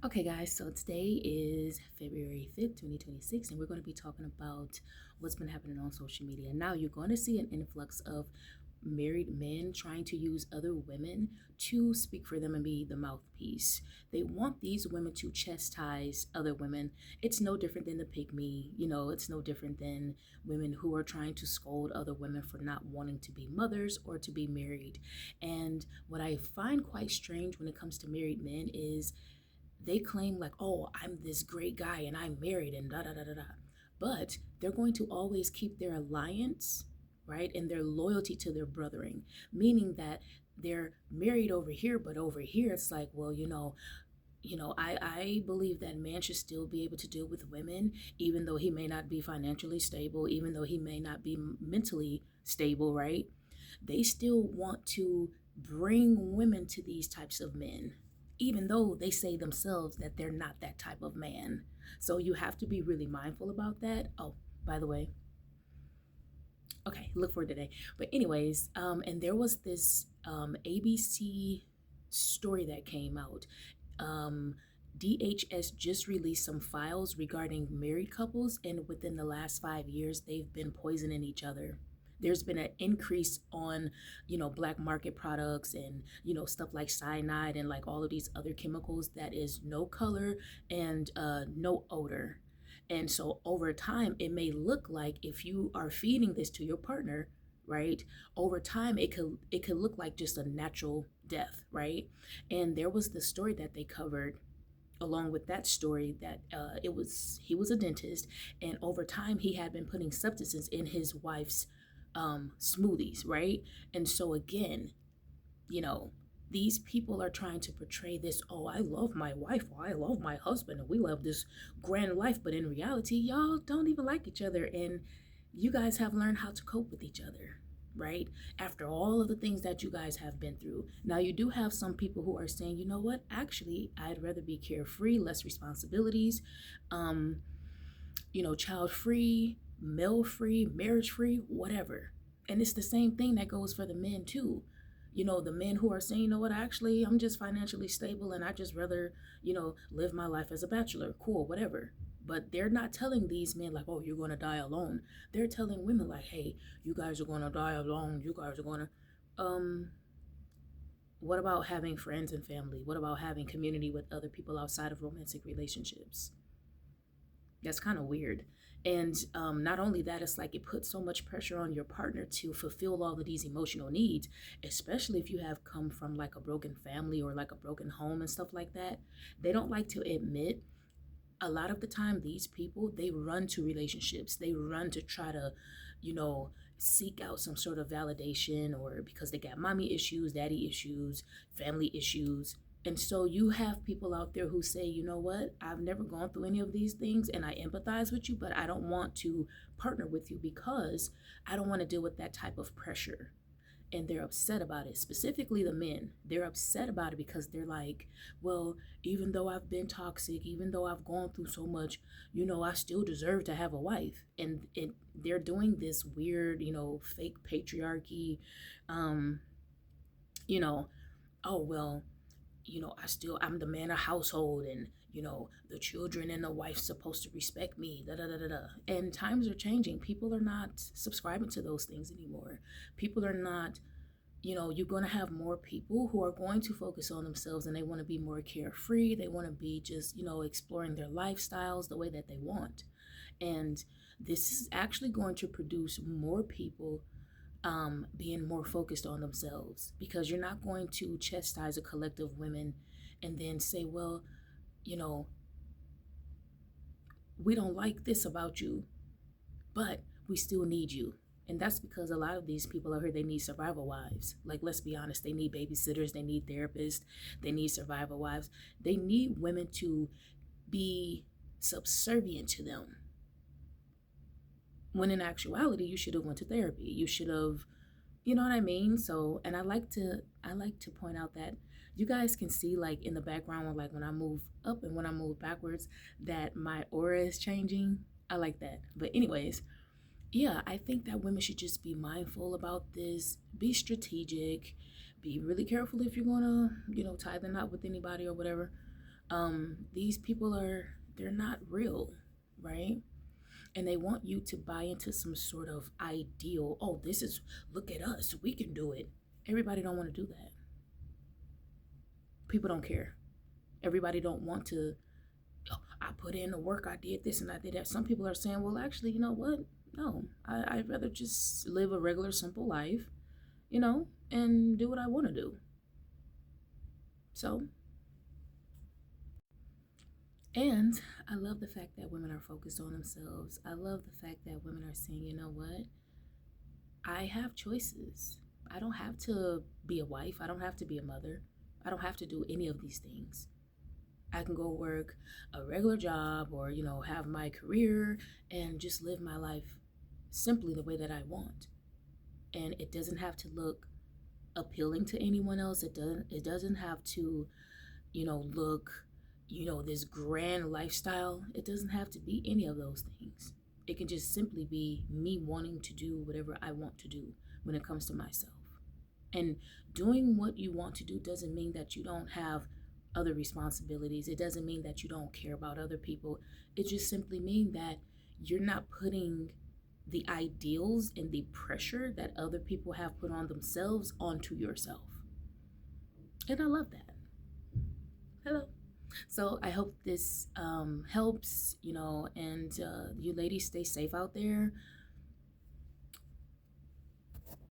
Okay, guys, so today is February 5th, 2026, and we're going to be talking about what's been happening on social media. Now, you're going to see an influx of married men trying to use other women to speak for them and be the mouthpiece. They want these women to chastise other women. It's no different than the pick me, it's no different than women who are trying to scold other women for not wanting to be mothers or to be married. And what I find quite strange when it comes to married men is they claim like, oh, I'm this great guy and I'm married and da da da da da. But they're going to always keep their alliance, right? And their loyalty to their brothering, meaning that they're married over here, but over here it's like, well, I believe that man should still be able to deal with women, even though he may not be financially stable, even though he may not be mentally stable, right? They still want to bring women to these types of men, even though they say themselves that they're not that type of man. So you have to be really mindful about that. Oh, by the way, okay, look for it today. But anyways, and there was this ABC story that came out. Um, DHS just released some files regarding married couples, and within the last 5 years, they've been poisoning each other. There's been an increase on, black market products and, stuff like cyanide and like all of these other chemicals that is no color and no odor. And so over time, it may look like if you are feeding this to your partner, right? Over time, it could look like just a natural death, right? And there was the story that they covered along with that story that he was a dentist, and over time he had been putting substances in his wife's smoothies, right? And so again, you know, these people are trying to portray this, oh, I love my wife, or I love my husband, and we love this grand life. But in reality, y'all don't even like each other. And you guys have learned how to cope with each other, right? After all of the things that you guys have been through. Now, you do have some people who are saying, you know what, actually, I'd rather be carefree, less responsibilities, um, child free, male free, marriage free, whatever. And it's the same thing that goes for the men too. The men who are saying, you know what, actually, I'm just financially stable and I just rather, live my life as a bachelor. Cool, whatever. But they're not telling these men, like, oh, you're going to die alone. They're telling women, like, hey, you guys are going to die alone. You guys are going to. What about having friends and family? What about having community with other people outside of romantic relationships? That's kind of weird. And not only that, it's like it puts so much pressure on your partner to fulfill all of these emotional needs, especially if you have come from like a broken family or like a broken home and stuff like that. They don't like to admit, a lot of the time these people, they run to relationships, they run to try to, you know seek out some sort of validation, or because they got mommy issues, daddy issues, family issues. And so you have people out there who say, you know what, I've never gone through any of these things and I empathize with you, but I don't want to partner with you because I don't want to deal with that type of pressure. And they're upset about it. Specifically the men, they're upset about it because they're like, well, even though I've been toxic, even though I've gone through so much, I still deserve to have a wife. And they're doing this weird, fake patriarchy. um you know oh well, I'm the man of household, and the children and the wife's supposed to respect me, da da da da da. And times are changing. People are not subscribing to those things anymore. People are not, you're going to have more people who are going to focus on themselves, and they want to be more carefree. They want to be just, exploring their lifestyles the way that they want. And this is actually going to produce more people being more focused on themselves, because you're not going to chastise a collective of women and then say, well, you know, we don't like this about you, but we still need you. And that's because a lot of these people out here, they need survival wives. Like, let's be honest, they need babysitters, they need therapists, they need survival wives. They need women to be subservient to them. When in actuality, you should have went to therapy. You should have, you know what I mean? So, and I like to point out that you guys can see, like, in the background, like when I move up and when I move backwards, that my aura is changing. I like that. But anyways, yeah, I think that women should just be mindful about this, be strategic, be really careful if you're gonna, tie the knot with anybody or whatever. These people they're not real, right? And they want you to buy into some sort of ideal. Oh, this is, look at us, we can do it. Everybody don't want to do that. People don't care. Everybody don't want to, oh, I put in the work, I did this and I did that. Some people are saying, well, actually, you know what? No, I'd rather just live a regular, simple life, and do what I want to do. So, and I love the fact that women are focused on themselves. I love the fact that women are saying, you know what? I have choices. I don't have to be a wife. I don't have to be a mother. I don't have to do any of these things. I can go work a regular job or, have my career and just live my life simply the way that I want. And it doesn't have to look appealing to anyone else. It doesn't have to, look, this grand lifestyle. It doesn't have to be any of those things. It can just simply be me wanting to do whatever I want to do when it comes to myself. And doing what you want to do doesn't mean that you don't have other responsibilities. It doesn't mean that you don't care about other people. It just simply means that you're not putting the ideals and the pressure that other people have put on themselves onto yourself. And I love that. Hello. So I hope this helps, and you ladies stay safe out there.